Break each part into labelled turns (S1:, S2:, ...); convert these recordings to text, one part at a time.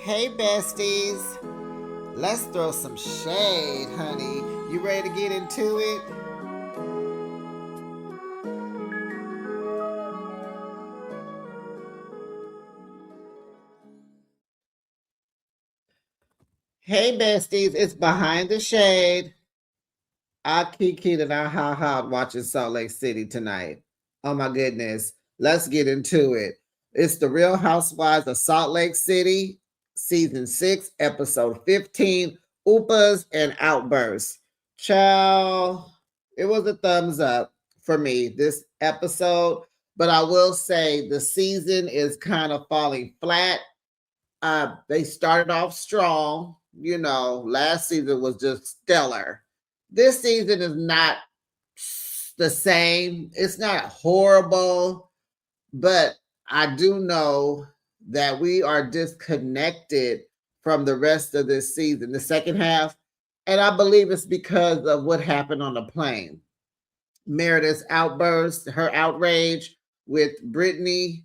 S1: Hey besties, let's throw some shade, honey. You ready to get into it? Hey besties, it's Behind the Shade. I Kiki and I ha watching Salt Lake City tonight. Oh my goodness, let's get into it. It's the Real Housewives of Salt Lake City, season 6, episode 15, Oopas and Outbursts. Child, it was a thumbs up for me this episode, but I will say the season is kind of falling flat. They started off strong. Last season was just stellar. This season is not the same. It's not horrible, but I do know that we are disconnected from the rest of this season, the second half. And I believe it's because of what happened on the plane. Meredith's outburst, her outrage with Brittany.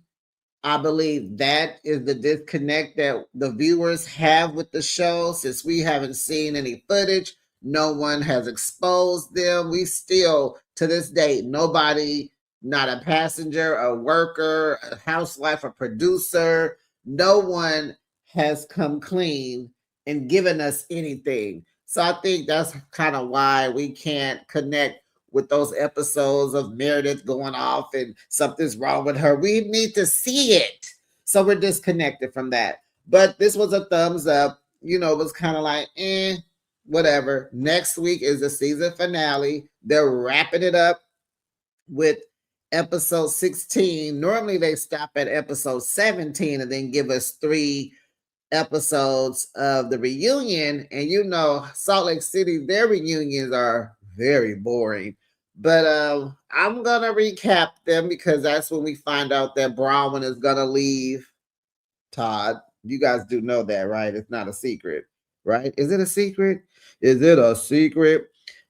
S1: I believe that is the disconnect that the viewers have with the show since we haven't seen any footage. No one has exposed them. We still, to this day, nobody, not a passenger, a worker, a housewife, a producer, no one has come clean and given us anything. So I think that's kind of why we can't connect with those episodes of Meredith going off and something's wrong with her. We need to see it. So we're disconnected from that. But this was a thumbs up. It was kind of like, whatever. Next week is the season finale. They're wrapping it up with episode 16. Normally they stop at episode 17 and then give us 3 episodes of the reunion. And Salt Lake City, their reunions are very boring. But I'm gonna recap them because that's when we find out that Bronwyn is gonna leave Todd. You guys do know that, right? It's not a secret, right? Is it a secret? Is it a secret?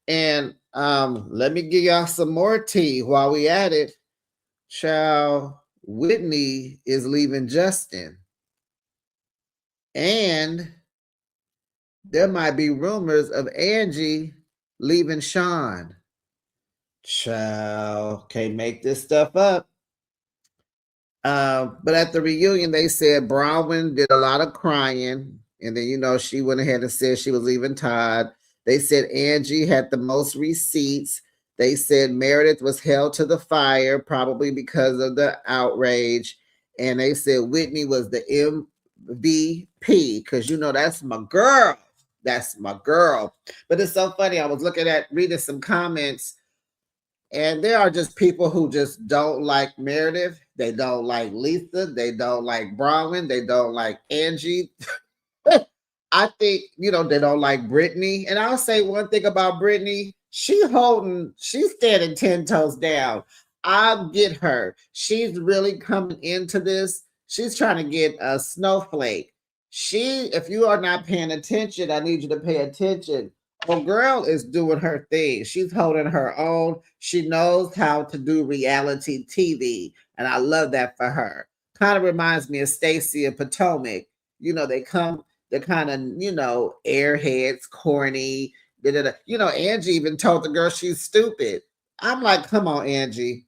S1: And let me give y'all some more tea while we at it. Child, Whitney is leaving Justin. And there might be rumors of Angie leaving Sean. Child, can't make this stuff up. But at the reunion, they said Bronwyn did a lot of crying. And then, she went ahead and said she was leaving Todd. They said Angie had the most receipts. They said Meredith was held to the fire, probably because of the outrage. And they said Whitney was the MVP because, that's my girl. That's my girl. But it's so funny. I was reading some comments, and there are just people who just don't like Meredith. They don't like Lisa. They don't like Bronwyn. They don't like Angie. I think, they don't like Brittany. And I'll say one thing about Brittany. She's standing 10 toes down. I'll get her. She's really coming into this. She's trying to get a snowflake. If you are not paying attention, I need you to pay attention. Oh, girl is doing her thing. She's holding her own. She knows how to do reality TV. And I love that for her. Kind of reminds me of Stacey and Potomac. They come, they're kind of, airheads, corny. Angie even told the girl she's stupid. I'm like, come on, Angie.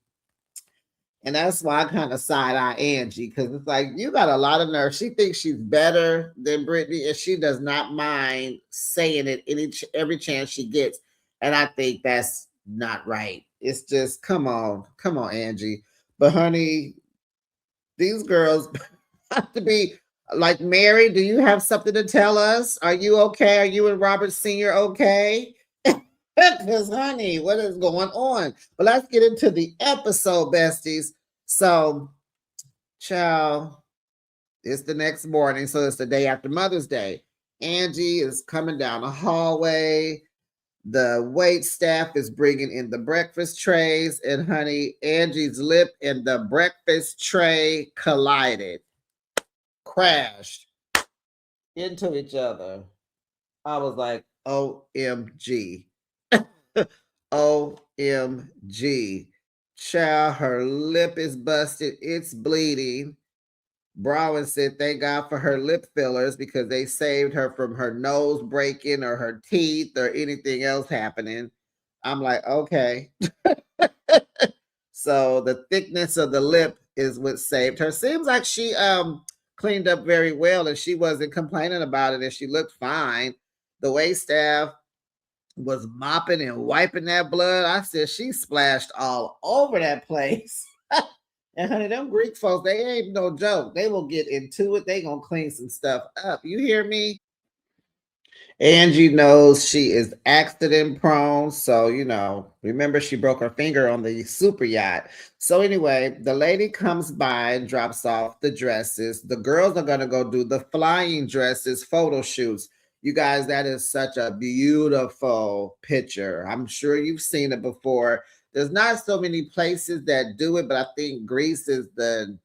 S1: And that's why I kind of side eye Angie because it's like you got a lot of nerve. She thinks she's better than Brittany, and she does not mind saying it every chance she gets. And I think that's not right. It's just come on, Angie. But honey, these girls have to be like Mary. Do you have something to tell us? Are you okay? Are you and Robert Senior okay? Because, honey, what is going on? But let's get into the episode, besties. So, child, it's the next morning. So, it's the day after Mother's Day. Angie is coming down the hallway. The wait staff is bringing in the breakfast trays. And, honey, Angie's lip and the breakfast tray collided, crashed into each other. I was like, OMG. OMG. Child, her lip is busted. It's bleeding. Browen said, thank God for her lip fillers because they saved her from her nose breaking or her teeth or anything else happening. I'm like, okay. So the thickness of the lip is what saved her. Seems like she cleaned up very well and she wasn't complaining about it and she looked fine. The wait staff was mopping and wiping that blood. I said she splashed all over that place. And honey, them Greek folks, they ain't no joke. They will get into it. They gonna clean some stuff up. You hear me? Angie knows she is accident prone. So, remember she broke her finger on the super yacht. So, anyway, the lady comes by and drops off the dresses. The girls are going to go do the flying dresses photo shoots. You guys, that is such a beautiful picture. I'm sure you've seen it before. There's not so many places that do it, but I think Greece is the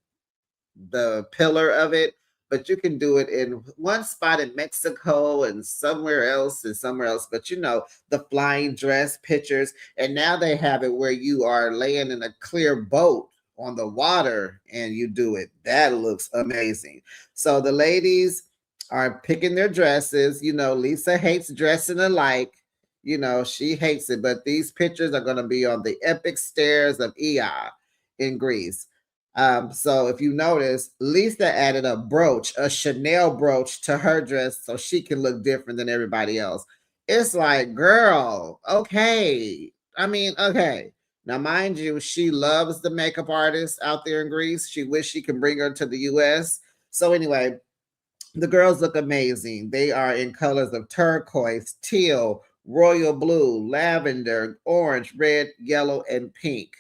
S1: pillar of it, but you can do it in one spot in Mexico and somewhere else and somewhere else. But the flying dress pictures, and now they have it where you are laying in a clear boat on the water and you do it. That looks amazing. So the ladies are picking their dresses. Lisa hates dressing alike. She hates it, but these pictures are going to be on the epic stairs of Ia in Greece. So if you notice, Lisa added a brooch, a Chanel brooch to her dress so she can look different than everybody else. It's like, girl, okay. I mean, okay. Now, mind you, she loves the makeup artist out there in Greece. She wishes she can bring her to the US. So anyway, the girls look amazing. They are in colors of turquoise, teal, royal blue, lavender, orange, red, yellow, and pink.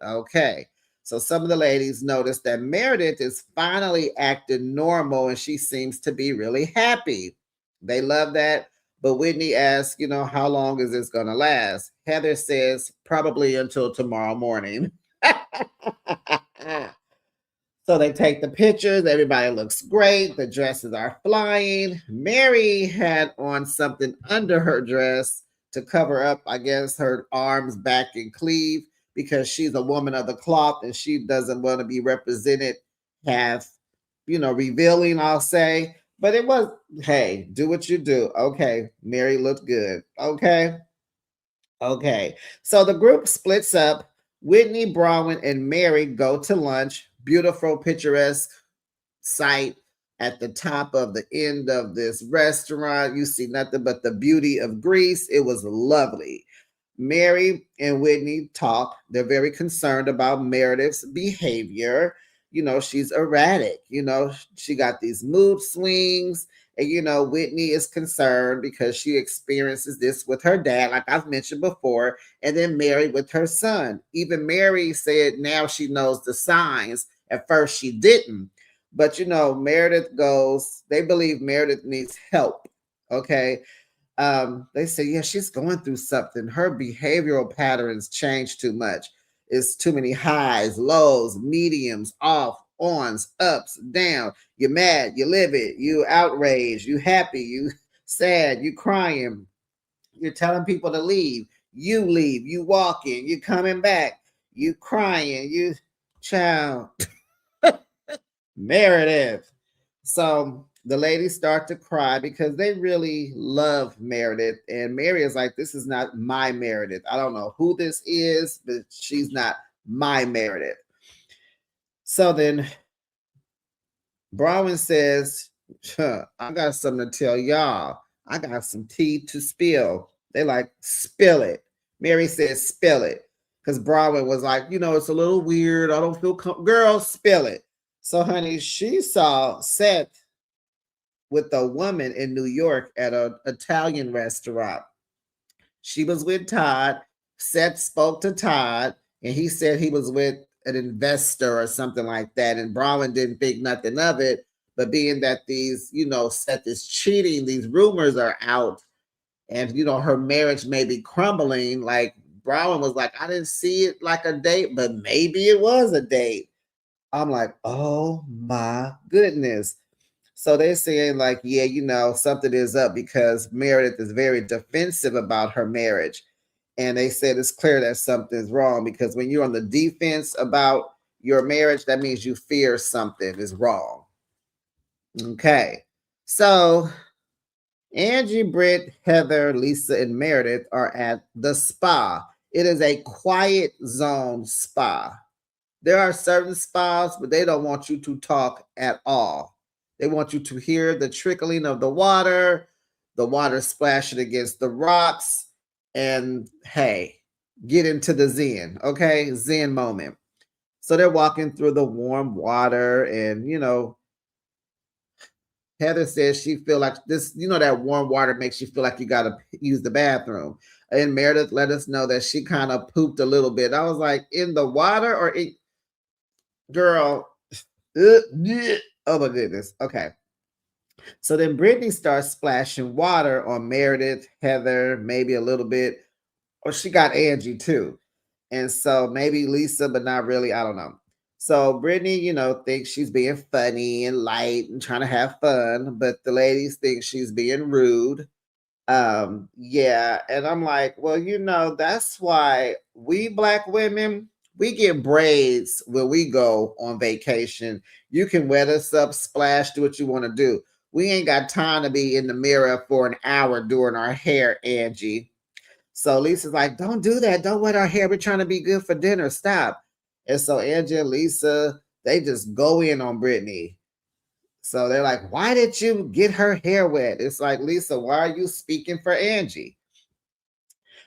S1: Okay. So some of the ladies noticed that Meredith is finally acting normal and she seems to be really happy. They love that. But Whitney asks, how long is this going to last? Heather says, probably until tomorrow morning. So they take the pictures. Everybody looks great. The dresses are flying. Mary had on something under her dress to cover up, I guess, her arms, back, and cleave because she's a woman of the cloth and she doesn't want to be represented half, revealing, I'll say. But it was, hey, do what you do. Okay. Mary looked good. Okay. Okay. So the group splits up. Whitney, Browen, and Mary go to lunch. Beautiful, picturesque sight at the top of the end of this restaurant. You see nothing but the beauty of Greece. It was lovely. Mary and Whitney talk. They're very concerned about Meredith's behavior. She's erratic. She got these mood swings. And, Whitney is concerned because she experiences this with her dad, like I've mentioned before, and then Mary with her son. Even Mary said now she knows the signs. At first, she didn't. But, Meredith goes, they believe Meredith needs help. Okay. They say, yeah, she's going through something. Her behavioral patterns change too much. It's too many highs, lows, mediums, off, ons, ups, down. You're mad, you live it, you outraged, you happy, you sad, you crying, you're telling people to leave, you walking, you coming back, you crying, you child. Meredith. So the ladies start to cry because they really love Meredith. And Mary is like, this is not my Meredith. I don't know who this is, but she's not my Meredith. So then Browen says, I got something to tell y'all. I got some tea to spill. They like, spill it. Mary says, spill it. Because Browen was like, it's a little weird. I don't feel girl, spill it. So, honey, she saw Seth with a woman in New York at an Italian restaurant. She was with Todd. Seth spoke to Todd, and he said he was with an investor or something like that. And Browen didn't think nothing of it. But being that these, Seth is cheating, these rumors are out, and her marriage may be crumbling. Like Browen was like, I didn't see it like a date, but maybe it was a date. I'm like, oh my goodness. So they're saying like, yeah, something is up because Meredith is very defensive about her marriage. And they said it's clear that something's wrong because when you're on the defense about your marriage, that means you fear something is wrong. Okay. So Angie, Britt, Heather, Lisa, and Meredith are at the spa. It is a quiet zone spa. There are certain spas, but they don't want you to talk at all. They want you to hear the trickling of the water splashing against the rocks, and hey, get into the zen, okay? Zen moment. So they're walking through the warm water, and Heather says she feel like this, that warm water makes you feel like you got to use the bathroom. And Meredith let us know that she kind of pooped a little bit. I was like, in the water or girl? Oh my goodness. Okay. So then Brittany starts splashing water on Meredith, Heather, maybe a little bit. Or she got Angie too. And so maybe Lisa, but not really. I don't know. So Brittany, thinks she's being funny and light and trying to have fun, but the ladies think she's being rude. Yeah, and I'm like, well, that's why we black women, we get braids when we go on vacation. You can wet us up, splash, do what you want to do. We ain't got time to be in the mirror for an hour doing our hair, Angie. So Lisa's like, don't do that. Don't wet our hair. We're trying to be good for dinner. Stop. And so Angie and Lisa, they just go in on Brittany. So they're like, why did you get her hair wet? It's like, Lisa, why are you speaking for Angie?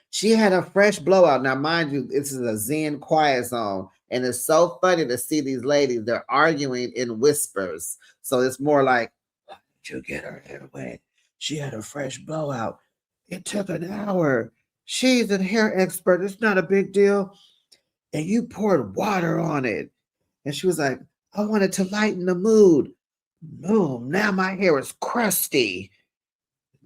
S1: She had a fresh blowout. Now, mind you, this is a Zen quiet zone. And it's so funny to see these ladies. They're arguing in whispers. So it's more like, why did you get her hair wet? She had a fresh blowout. It took an hour. She's a hair expert. It's not a big deal. And you poured water on it. And she was like, I wanted to lighten the mood. No, now my hair is crusty.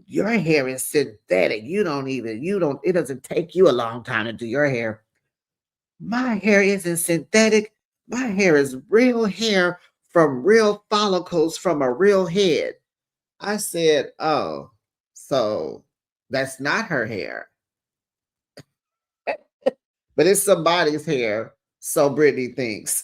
S1: Your hair is synthetic. It doesn't take you a long time to do your hair. My hair isn't synthetic. My hair is real hair from real follicles from a real head. I said, oh, so that's not her hair, but it's somebody's hair. So Brittany thinks.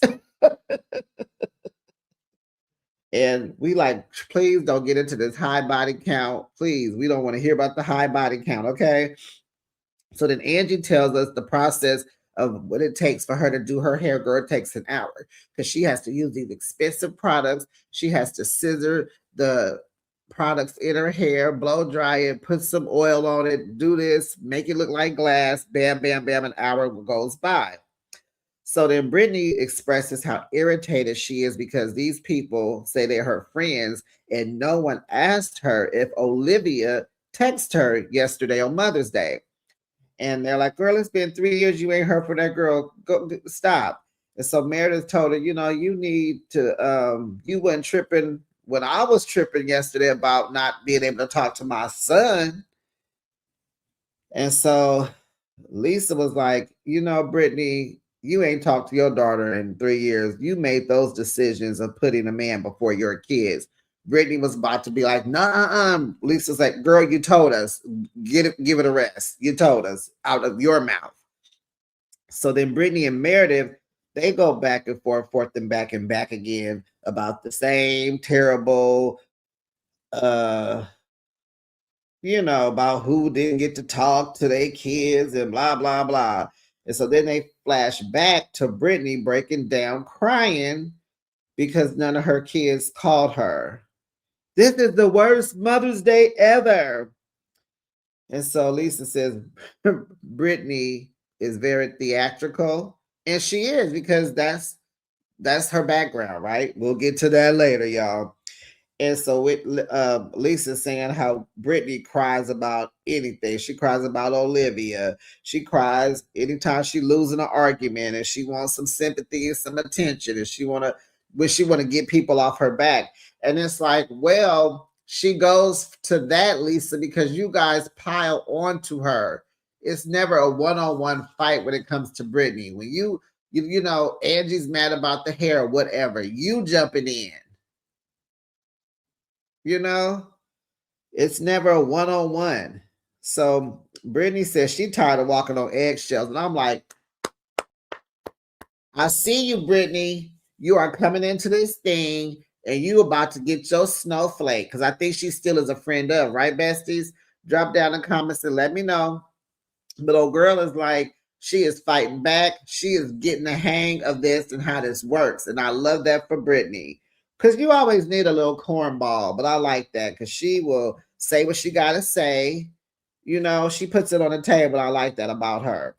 S1: And we like, please don't get into this high body count. Please, we don't want to hear about the high body count, okay? So then Angie tells us the process of what it takes for her to do her hair. Girl, it takes an hour because she has to use these expensive products. She has to scissor the products in her hair, blow dry it, put some oil on it, do this, make it look like glass. Bam, bam, bam, an hour goes by. So then Brittany expresses how irritated she is because these people say they're her friends and no one asked her if Olivia texted her yesterday on Mother's Day. And they're like, girl, it's been 3 years. You ain't heard from that girl. Go stop. And so Meredith told her, you need to, you wasn't tripping when I was tripping yesterday about not being able to talk to my son. And so Lisa was like, Brittany, you ain't talked to your daughter in 3 years. You made those decisions of putting a man before your kids. Brittany was about to be like, nah. Lisa's like, girl, you told us. Give it a rest. You told us out of your mouth. So then Brittany and Meredith, they go back and forth and back again about the same terrible about who didn't get to talk to their kids and blah, blah, blah. And so then they flash back to Brittany breaking down, crying because none of her kids called her. This is the worst Mother's Day ever. And so Lisa says Brittany is very theatrical. And she is because that's her background, right? We'll get to that later, y'all. And so with Lisa saying how Brittany cries about anything. She cries about Olivia. She cries anytime she losing an argument and she wants some sympathy and some attention and she want to get people off her back. And it's like, well, she goes to that, Lisa, because you guys pile onto her. It's never a one-on-one fight when it comes to Brittany. When you Angie's mad about the hair, whatever, you jumping in. It's never a one-on-one. So Brittany says she tired of walking on eggshells. And I'm like, I see you, Brittany. You are coming into this thing and you about to get your snowflake, because I think she still is a friend of, right, besties? Drop down in the comments and let me know. But old girl is like, she is fighting back. She is getting the hang of this and how this works. And I love that for Brittany. Because you always need a little cornball, but I like that because she will say what she got to say. You know, she puts it on the table. I like that about her.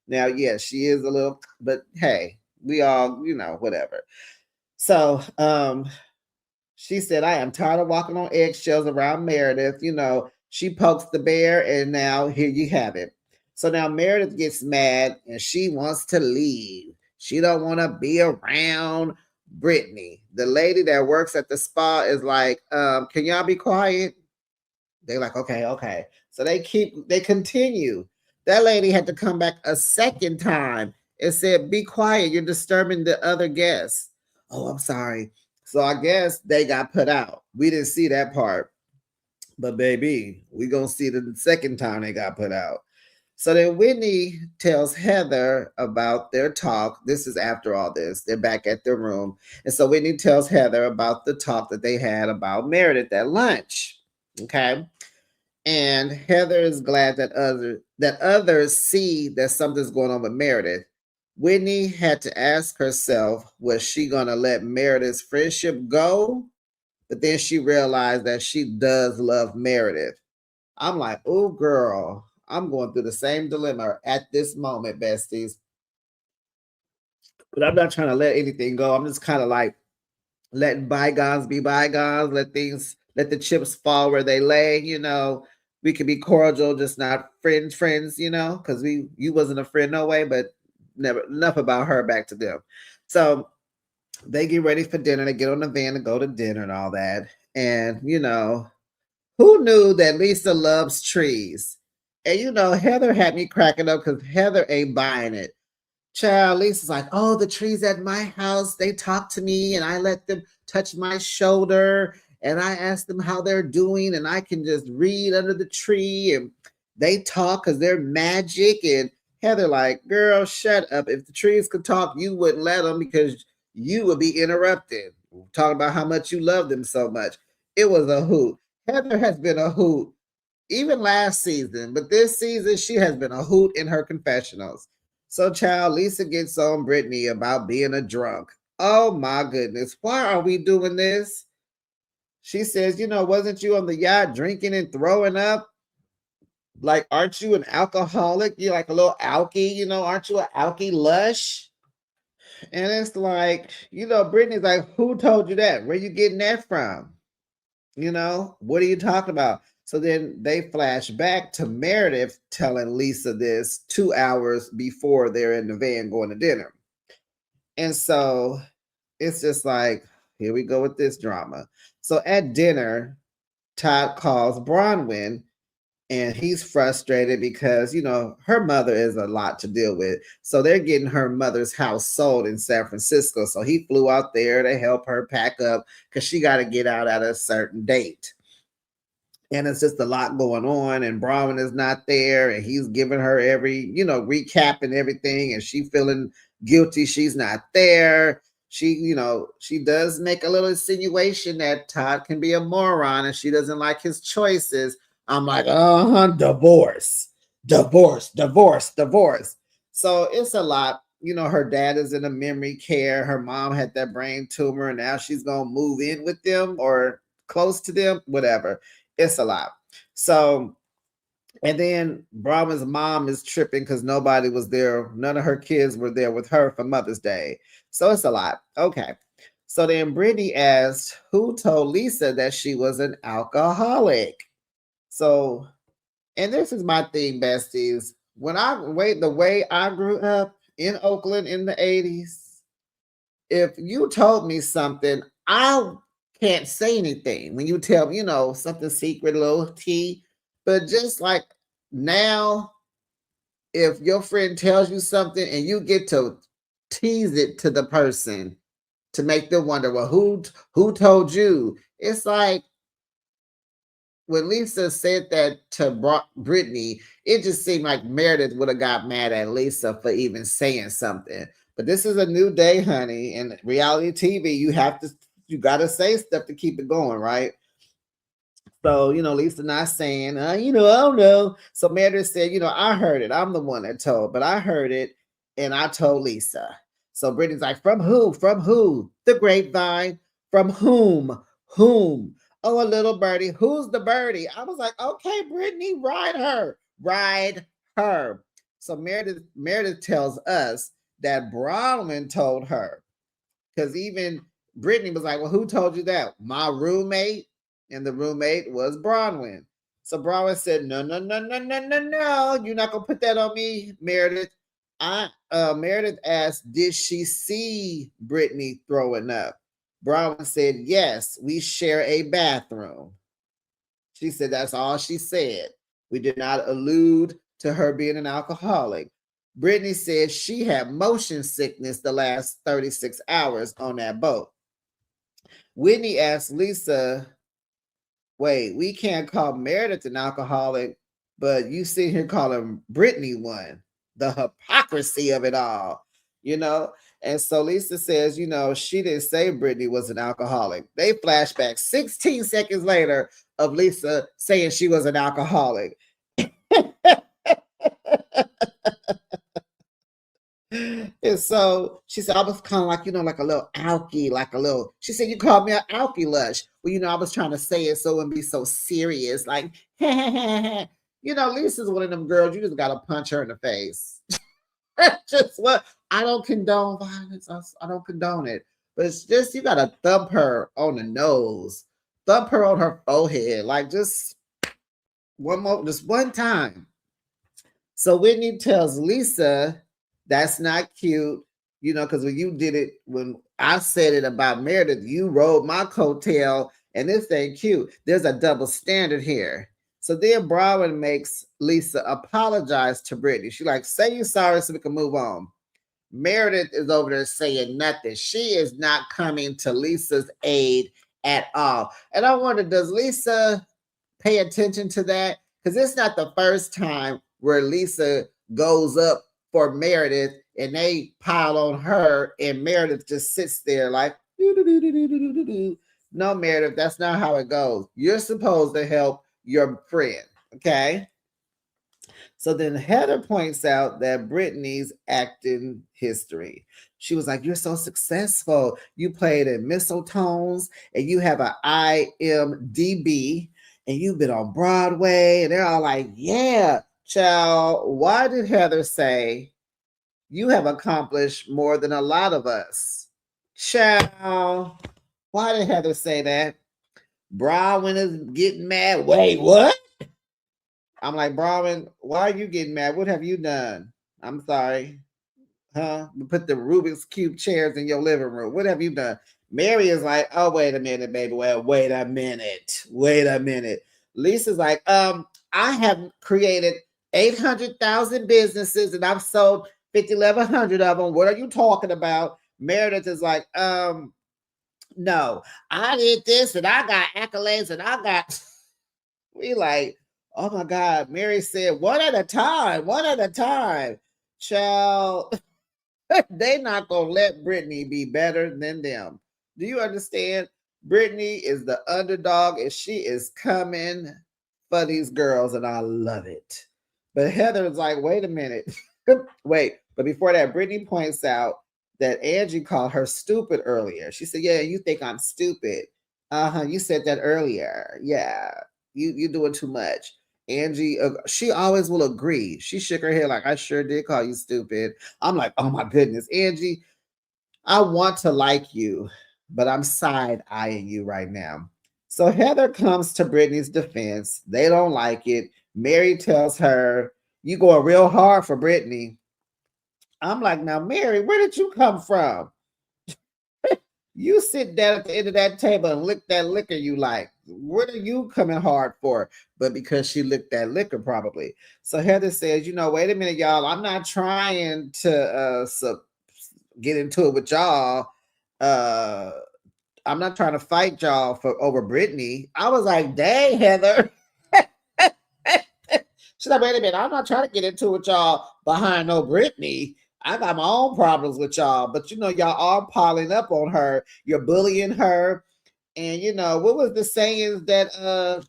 S1: Now, yes, she is a little, but hey, we all, whatever. So, she said, I am tired of walking on eggshells around Meredith. She pokes the bear, and now here you have it. So now Meredith gets mad and she wants to leave. She don't want to be around Brittany. The lady that works at the spa is like, can y'all be quiet? They're like, okay, okay. So they continue. That lady had to come back a second time and said, be quiet. You're disturbing the other guests. Oh, I'm sorry. So I guess they got put out. We didn't see that part. But baby, we gonna see the second time they got put out. So then Whitney tells Heather about their talk. This is after all this. They're back at their room. And so Whitney tells Heather about the talk that they had about Meredith at lunch. Okay. And Heather is glad that others see that something's going on with Meredith. Whitney had to ask herself, was she gonna let Meredith's friendship go? But then she realized that she does love Meredith. I'm like, oh girl, I'm going through the same dilemma at this moment, besties. But I'm not trying to let anything go. I'm just kind of like letting bygones be bygones, let the chips fall where they lay, We could be cordial, just not friends, because you wasn't a friend no way, but never enough about her, back to them. So they get ready for dinner, they get on the van to go to dinner and all that. And who knew that Lisa loves trees? And Heather had me cracking up because Heather ain't buying it. Child, Lisa's like, oh, the trees at my house, they talk to me and I let them touch my shoulder and I ask them how they're doing and I can just read under the tree and they talk because they're magic. And Heather like, girl, shut up. If the trees could talk, you wouldn't let them because you would be interrupted. Talking about how much you love them so much. It was a hoot. Heather has been a hoot even last season, but this season she has been a hoot in her confessionals. So, child, Lisa gets on Brittany about being a drunk. Oh my goodness, why are we doing this? She says, wasn't you on the yacht drinking and throwing up? Like, aren't you an alcoholic? You're like a little alky, aren't you an alky lush? And it's like, Brittany's like, who told you that? Where you getting that from? What are you talking about? So then they flash back to Meredith telling Lisa this 2 hours before they're in the van going to dinner. And so it's just like, here we go with this drama. So at dinner, Todd calls Bronwyn and he's frustrated because, her mother is a lot to deal with. So they're getting her mother's house sold in San Francisco. So he flew out there to help her pack up because she got to get out at a certain date. And it's just a lot going on, and Bronwyn is not there, and he's giving her every, recapping everything, and she feeling guilty she's not there. She, she does make a little insinuation that Todd can be a moron and she doesn't like his choices. I'm like, divorce, divorce, divorce, divorce. So it's a lot. Her dad is in a memory care. Her mom had that brain tumor, and now she's going to move in with them or close to them, whatever. It's a lot. So, and then Brahma's mom is tripping because nobody was there. None of her kids were there with her for Mother's Day. So it's a lot. Okay. So then Brittany asked, who told Lisa that she was an alcoholic? So, and this is my thing, besties. The way I grew up in Oakland in the 80s, if you told me something, I can't say anything. When you tell me, something secret, a little tea. But just like now, if your friend tells you something and you get to tease it to the person to make them wonder, well, who told you? It's like when Lisa said that to Brittany, it just seemed like Meredith would have got mad at Lisa for even saying something. But this is a new day, honey. And reality TV, you you got to say stuff to keep it going, right? So, Lisa not saying, I don't know. So Meredith said, I heard it. I'm the one that told, but I heard it and I told Lisa. So Brittany's like, from who? From who? The grapevine. From whom? Whom? Oh, a little birdie. Who's the birdie? I was like, okay, Brittany, ride her. Ride her. So Meredith tells us that Bronwyn told her. Because even Brittany was like, well, who told you that? My roommate. And the roommate was Bronwyn. So Bronwyn said, no. You're not going to put that on me, Meredith. Meredith asked, did she see Brittany throwing up? Bronwyn said, yes, we share a bathroom. She said that's all she said. We did not allude to her being an alcoholic. Brittany said she had motion sickness the last 36 hours on that boat. Whitney asked Lisa, wait, we can't call Meredith an alcoholic, but you sit here calling Brittany one. The hypocrisy of it all, And so Lisa says, she didn't say Brittany was an alcoholic. They flash back 16 seconds later of Lisa saying she was an alcoholic. And so she said, I was kind of like, like a little alky, she said, you called me an alky lush. Well, I was trying to say it so it wouldn't be so serious, like, Lisa's one of them girls, you just got to punch her in the face. Just what? I don't condone violence. I don't condone it. But it's just, you got to thump her on the nose, thump her on her forehead, like just one time. So Whitney tells Lisa, that's not cute, because when you did it, when I said it about Meredith, you rode my coattail, and this ain't cute. There's a double standard here. So then Bronwyn makes Lisa apologize to Brittany. She's like, say you're sorry so we can move on. Meredith is over there saying nothing. She is not coming to Lisa's aid at all. And I wonder, does Lisa pay attention to that? Because it's not the first time where Lisa goes up for Meredith and they pile on her and Meredith just sits there like, no, Meredith, that's not how it goes. You're supposed to help your friend, okay? So then Heather points out that Brittany's acting history. She was like, you're so successful. You played in Mistletoes and you have an IMDb and you've been on Broadway. And they're all like, yeah, child. Why did Heather say you have accomplished more than a lot of us? Child, why did Heather say that? Bronwyn is getting mad. Wait, what? I'm like, Bronwyn, why are you getting mad? What have you done? I'm sorry. Huh? We put the Rubik's Cube chairs in your living room. What have you done? Mary is like, oh, wait a minute, baby. Well, wait a minute. Lisa's like, I have created 800,000 businesses and I've sold 1,100 of them. What are you talking about? Meredith is like, no, I did this and I got accolades and I got, we like, oh my God. Mary said, one at a time. Child, they not going to let Brittany be better than them. Do you understand? Brittany is the underdog and she is coming for these girls and I love it. But Heather is like, wait a minute. Wait, but before that, Brittany points out that Angie called her stupid earlier. She said, yeah, you think I'm stupid. You said that earlier. Yeah, you're doing too much. Angie, she always will agree. She shook her head like, I sure did call you stupid. I'm like, oh my goodness, Angie, I want to like you, but I'm side-eyeing you right now. So Heather comes to Brittany's defense. They don't like it. Mary tells her, you going real hard for Brittany. I'm like, now, Mary, where did you come from? You sit down at the end of that table and lick that liquor you like. What are you coming hard for? But because she licked that liquor, probably. So Heather says, wait a minute, y'all. I'm not trying to get into it with y'all. I'm not trying to fight y'all over Brittany. I was like, dang, Heather. She's like, wait a minute. I'm not trying to get into it with y'all behind no Brittany. I got my own problems with y'all, but you know, y'all are piling up on her. You're bullying her. And you know, what was the saying that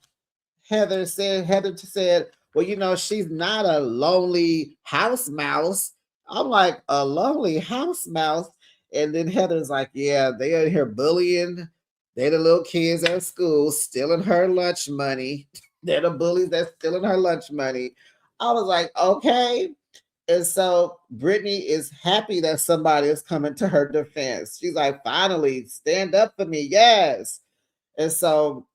S1: Heather said? Heather said, well, you know, she's not a lonely house mouse. I'm like, a lonely house mouse. And then Heather's like, yeah, they are here bullying. They're the little kids at school stealing her lunch money. They're the bullies that's stealing her lunch money. I was like, okay. And so Brittany is happy that somebody is coming to her defense. She's like, finally, stand up for me. Yes. And so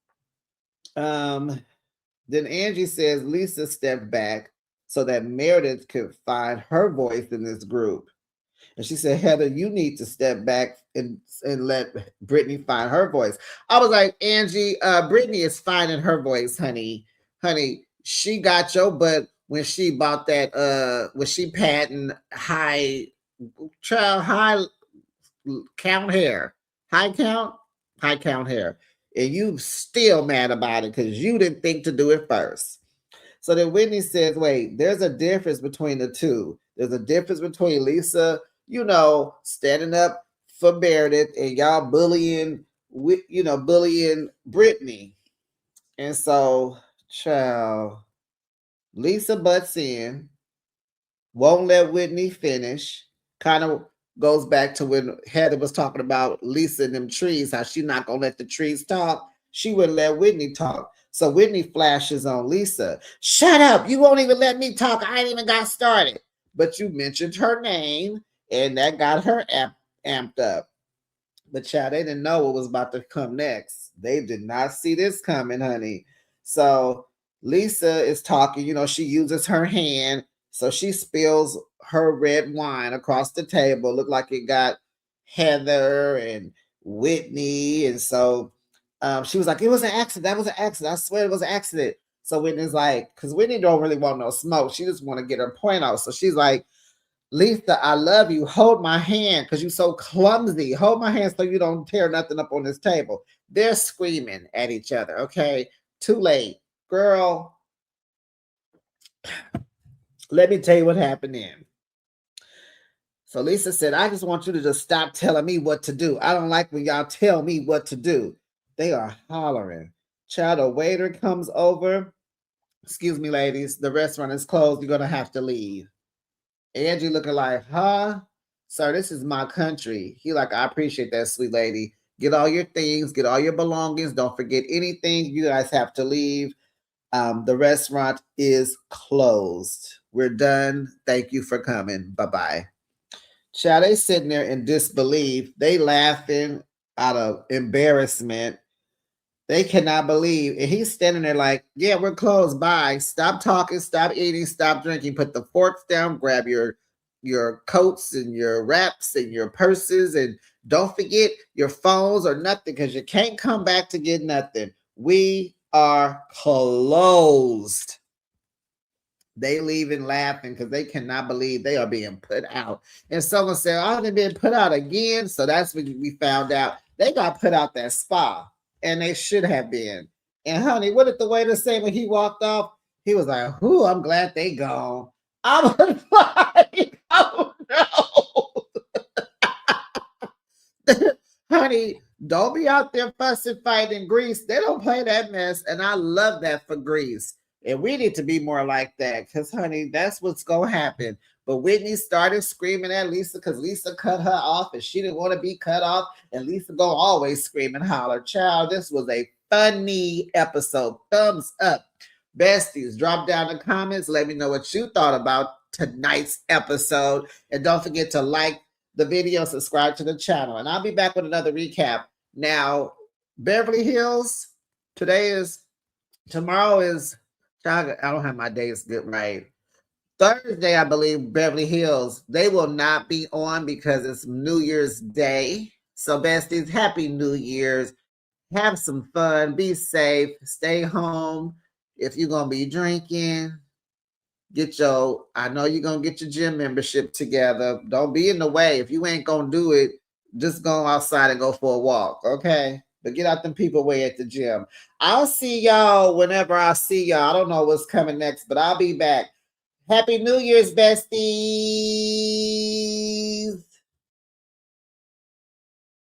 S1: then Angie says Lisa stepped back so that Meredith could find her voice in this group. And she said, Heather, you need to step back and let Brittany find her voice. I was like, Angie, Brittany is finding her voice, honey. Honey, she got your butt when she bought that, when she patting high count hair. High count hair. And you still mad about it because you didn't think to do it first. So then Whitney says, wait, there's a difference between the two. There's a difference between Lisa, you know, standing up for Meredith and y'all bullying, bullying Brittany. And so, child, Lisa butts in, won't let Whitney finish, kind of goes back to when Heather was talking about Lisa and them trees, how she not gonna let the trees talk. She wouldn't let Whitney talk. So Whitney flashes on Lisa. Shut up. You won't even let me talk. I ain't even got started. But you mentioned her name, and that got her amped up. But child, they didn't know what was about to come next. They did not see this coming, honey. So Lisa is talking, you know, she uses her hand. So she spills her red wine across the table. Looked like it got Heather and Whitney. And so she was like, it was an accident. That was an accident. I swear it was an accident. So Whitney's like, because Whitney don't really want no smoke. She just want to get her point out. So she's like, Lisa, I love you. Hold my hand because you're so clumsy. Hold my hand so you don't tear nothing up on this table. They're screaming at each other. Okay. Too late. Girl, let me tell you what happened then. So Lisa said, I just want you to just stop telling me what to do. I don't like when y'all tell me what to do. They are hollering. Child, a waiter comes over. Excuse me, ladies. The restaurant is closed. You're going to have to leave. Angie looking like, huh? Sir, this is my country. He like, I appreciate that, sweet lady. Get all your things, get all your belongings. Don't forget anything. You guys have to leave. The restaurant is closed. We're done. Thank you for coming. Bye-bye. Child, they sitting there in disbelief. They laughing out of embarrassment. They cannot believe. And he's standing there like, yeah, we're closed. Bye. Stop talking, stop eating, stop drinking. Put the forks down, grab your coats and your wraps and your purses. And don't forget your phones or nothing because you can't come back to get nothing. We are closed. They leaving laughing because they cannot believe they are being put out. And someone said, oh, they've been put out again. So that's when we found out they got put out that spa. And they should have been. And honey, what did the waiter say when he walked off? He was like, "Whoo, I'm glad they gone." I was like, "Oh no, honey, don't be out there fussing, fighting Greece. They don't play that mess, and I love that for Greece. And we need to be more like that, because honey, that's what's gonna happen." But Whitney started screaming at Lisa because Lisa cut her off and she didn't want to be cut off. And Lisa go always scream and holler. Child, this was a funny episode. Thumbs up. Besties, drop down in the comments. Let me know what you thought about tonight's episode. And don't forget to like the video, subscribe to the channel. And I'll be back with another recap. Now, Beverly Hills, tomorrow is, I don't have my days good right. Thursday, I believe, Beverly Hills, they will not be on because it's New Year's Day. So, besties, Happy New Year's. Have some fun. Be safe. Stay home. If you're going to be drinking, I know you're going to get your gym membership together. Don't be in the way. If you ain't going to do it, just go outside and go for a walk, okay? But get out them people way at the gym. I'll see y'all whenever I see y'all. I don't know what's coming next, but I'll be back. Happy New Year's, besties.